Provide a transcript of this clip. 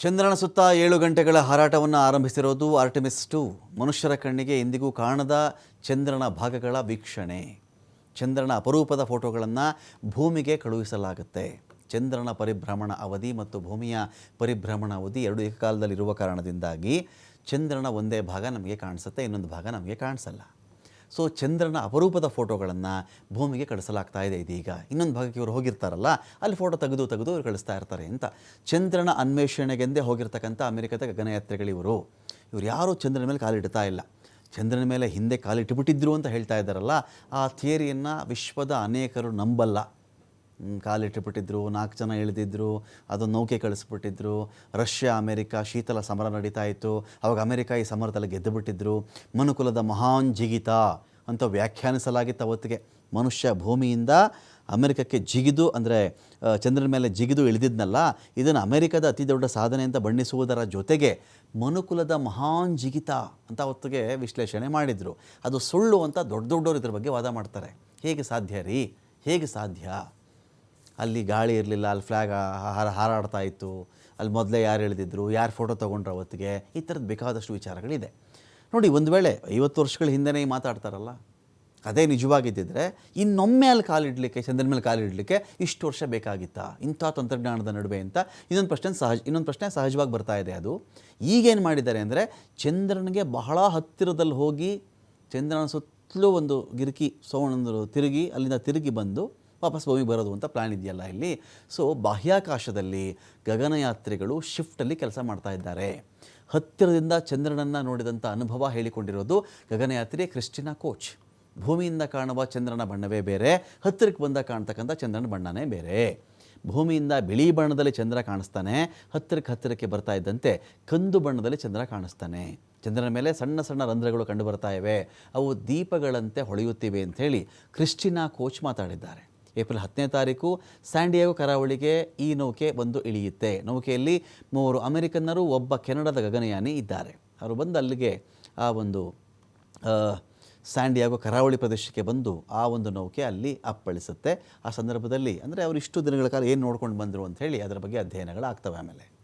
ಚಂದ್ರನ ಸುತ್ತ 7 ಗಂಟೆಗಳ ಹಾರಾಟವನ್ನು ಆರಂಭಿಸಿರೋದು ಆರ್ಟೆಮಿಸ್ 2 ಮನುಷ್ಯರ ಕಣ್ಣಿಗೆ ಎಂದಿಗೂ ಕಾಣದ ಚಂದ್ರನ ಭಾಗಗಳ ವೀಕ್ಷಣೆ. ಚಂದ್ರನ ಅಪರೂಪದ ಫೋಟೋಗಳನ್ನು ಭೂಮಿಗೆ ಕಳುಹಿಸಲಾಗುತ್ತೆ. ಚಂದ್ರನ ಪರಿಭ್ರಮಣ ಅವಧಿ ಮತ್ತು ಭೂಮಿಯ ಪರಿಭ್ರಮಣ ಅವಧಿ ಎರಡು ಏಕಕಾಲದಲ್ಲಿರುವ ಕಾರಣದಿಂದಾಗಿ ಚಂದ್ರನ ಒಂದೇ ಭಾಗ ನಮಗೆ ಕಾಣಿಸುತ್ತೆ, ಇನ್ನೊಂದು ಭಾಗ ನಮಗೆ ಕಾಣಿಸಲ್ಲ. ಸೊ ಚಂದ್ರನ ಅಪರೂಪದ ಫೋಟೋಗಳನ್ನು ಭೂಮಿಗೆ ಕಳಿಸಲಾಗ್ತಾ ಇದೆ. ಇದೀಗ ಇನ್ನೊಂದು ಭಾಗಕ್ಕೆ ಇವರು ಹೋಗಿರ್ತಾರಲ್ಲ, ಅಲ್ಲಿ ಫೋಟೋ ತೆಗೆದು ಇವರು ಕಳಿಸ್ತಾ ಇರ್ತಾರೆ ಅಂತ. ಚಂದ್ರನ ಅನ್ವೇಷಣೆಗೆಂದೇ ಹೋಗಿರ್ತಕ್ಕಂಥ ಅಮೆರಿಕದ ಗಗನಯಾತ್ರಿಗಳಿವರು. ಇವರು ಯಾರೂ ಚಂದ್ರನ ಮೇಲೆ ಕಾಲಿಡ್ತಾ ಇಲ್ಲ. ಚಂದ್ರನ ಮೇಲೆ ಹಿಂದೆ ಕಾಲಿಟ್ಟುಬಿಟ್ಟಿದ್ರು ಅಂತ ಹೇಳ್ತಾ ಇದ್ದಾರಲ್ಲ, ಆ ಥಿಯರಿಯನ್ನು ವಿಶ್ವದ ಅನೇಕರು ನಂಬಲ್ಲ. ಕಾಲಿಟ್ಟುಬಿಟ್ಟಿದ್ರು, 4 ಜನ ಇಳಿದಿದ್ರು, ಅದೊಂದು ನೌಕೆ ಕಳಿಸ್ಬಿಟ್ಟಿದ್ರು. ರಷ್ಯಾ ಅಮೆರಿಕ ಶೀತಲ ಸಮರ ನಡೀತಾ ಇತ್ತು. ಅವಾಗ ಅಮೆರಿಕ ಈ ಸಮರದಲ್ಲಿ ಗೆದ್ದುಬಿಟ್ಟಿದ್ರು. ಮನುಕುಲದ ಮಹಾನ್ ಜಿಗಿತ ಅಂತ ವ್ಯಾಖ್ಯಾನಿಸಲಾಗಿತ್ತು ಅವತ್ತಿಗೆ. ಮನುಷ್ಯ ಭೂಮಿಯಿಂದ ಅಮೆರಿಕಕ್ಕೆ ಜಿಗಿದು, ಅಂದರೆ ಚಂದ್ರನ ಮೇಲೆ ಜಿಗಿದು ಇಳಿದಿದ್ನಲ್ಲ, ಇದನ್ನು ಅಮೆರಿಕದ ಅತಿ ದೊಡ್ಡ ಸಾಧನೆ ಅಂತ ಬಣ್ಣಿಸುವುದರ ಜೊತೆಗೆ ಮನುಕುಲದ ಮಹಾನ್ ಜಿಗಿತ ಅಂತ ಅವತ್ತಿಗೆ ವಿಶ್ಲೇಷಣೆ ಮಾಡಿದರು. ಅದು ಸುಳ್ಳು ಅಂತ ದೊಡ್ಡವರು ಇದ್ರ ಬಗ್ಗೆ ವಾದ ಮಾಡ್ತಾರೆ. ಹೇಗೆ ಸಾಧ್ಯ ರೀ, ಹೇಗೆ ಸಾಧ್ಯ? ಅಲ್ಲಿ ಗಾಳಿ ಇರಲಿಲ್ಲ, ಅಲ್ಲಿ ಫ್ಲ್ಯಾಗ್ ಹಾರಾಡ್ತಾ ಇತ್ತು, ಅಲ್ಲಿ ಮೊದಲೇ ಯಾರು ಇಳಿದಿದ್ರು, ಯಾರು ಫೋಟೋ ತೊಗೊಂಡ್ರು ಅವತ್ತಿಗೆ, ಈ ಥರದ್ದು ಬೇಕಾದಷ್ಟು ವಿಚಾರಗಳಿದೆ. ನೋಡಿ, ಒಂದು ವೇಳೆ 50 ವರ್ಷಗಳ ಹಿಂದೆನೇ ಮಾತಾಡ್ತಾರಲ್ಲ, ಅದೇ ನಿಜವಾಗಿದ್ದಿದ್ರೆ ಇನ್ನೊಮ್ಮೆ ಅಲ್ಲಿ ಕಾಲಿಡಲಿಕ್ಕೆ, ಚಂದ್ರನ ಮೇಲೆ ಕಾಲಿಡಲಿಕ್ಕೆ ಇಷ್ಟು ವರ್ಷ ಬೇಕಾಗಿತ್ತಾ ಇಂಥ ತಂತ್ರಜ್ಞಾನದ ನಡುವೆ ಅಂತ ಇನ್ನೊಂದು ಪ್ರಶ್ನೆ ಸಹಜವಾಗಿ ಬರ್ತಾ ಇದೆ. ಅದು ಈಗೇನು ಮಾಡಿದ್ದಾರೆ ಅಂದರೆ, ಚಂದ್ರನಿಗೆ ಬಹಳ ಹತ್ತಿರದಲ್ಲಿ ಹೋಗಿ ಚಂದ್ರನ ಸುತ್ತಲೂ ಒಂದು ಗಿರಿಕಿ ತಿರುಗಿ ಅಲ್ಲಿಂದ ತಿರುಗಿ ಬಂದು ವಾಪಸ್ ಭೂಮಿಗೆ ಬರೋದು ಅಂತ ಪ್ಲ್ಯಾನ್ ಇದೆಯಲ್ಲ ಇಲ್ಲಿ. ಸೊ ಬಾಹ್ಯಾಕಾಶದಲ್ಲಿ ಗಗನಯಾತ್ರಿಗಳು ಶಿಫ್ಟಲ್ಲಿ ಕೆಲಸ ಮಾಡ್ತಾ ಇದ್ದಾರೆ. ಹತ್ತಿರದಿಂದ ಚಂದ್ರನನ್ನು ನೋಡಿದಂಥ ಅನುಭವ ಹೇಳಿಕೊಂಡಿರೋದು ಗಗನಯಾತ್ರಿ ಕ್ರಿಸ್ಟಿನಾ ಕೋಚ್. ಭೂಮಿಯಿಂದ ಕಾಣುವ ಚಂದ್ರನ ಬಣ್ಣವೇ ಬೇರೆ, ಹತ್ತಿರಕ್ಕೆ ಬಂದಾಗ ಕಾಣ್ತಕ್ಕಂಥ ಚಂದ್ರನ ಬಣ್ಣನೇ ಬೇರೆ. ಭೂಮಿಯಿಂದ ಬಿಳಿ ಬಣ್ಣದಲ್ಲಿ ಚಂದ್ರ ಕಾಣಿಸ್ತಾನೆ, ಹತ್ತಿರಕ್ಕೆ ಬರ್ತಾ ಇದ್ದಂತೆ ಕಂದು ಬಣ್ಣದಲ್ಲಿ ಚಂದ್ರ ಕಾಣಿಸ್ತಾನೆ. ಚಂದ್ರನ ಮೇಲೆ ಸಣ್ಣ ಸಣ್ಣ ರಂಧ್ರಗಳು ಕಂಡು ಬರ್ತಾ ಇವೆ, ಅವು ದೀಪಗಳಂತೆ ಹೊಳೆಯುತ್ತಿವೆ ಅಂಥೇಳಿ ಕ್ರಿಸ್ಟಿನಾ ಕೋಚ್ ಮಾತಾಡಿದ್ದಾರೆ. ಏಪ್ರಿಲ್ 10ನೇ ತಾರೀಕು ಸ್ಯಾಂಡಿಯಾಗೋ ಕರಾವಳಿಗೆ ಈ ನೌಕೆ ಬಂದು ಇಳಿಯುತ್ತೆ. ನೌಕೆಯಲ್ಲಿ 3 ಅಮೆರಿಕನ್ನರು, ಒಬ್ಬ ಕೆನಡಾದ ಗಗನಯಾನಿ ಇದ್ದಾರೆ. ಅವರು ಬಂದು ಅಲ್ಲಿಗೆ ಆ ಒಂದು ಸ್ಯಾಂಡಿಯಾಗೋ ಕರಾವಳಿ ಪ್ರದೇಶಕ್ಕೆ ಬಂದು ಆ ಒಂದು ನೌಕೆ ಅಲ್ಲಿ ಅಪ್ಪಳಿಸುತ್ತೆ. ಆ ಸಂದರ್ಭದಲ್ಲಿ ಅಂದರೆ ಅವರು ಇಷ್ಟು ದಿನಗಳ ಕಾಲ ಏನು ನೋಡ್ಕೊಂಡು ಬಂದರು ಅಂಥೇಳಿ ಅದರ ಬಗ್ಗೆ ಅಧ್ಯಯನಗಳಾಗ್ತವೆ. ಆಮೇಲೆ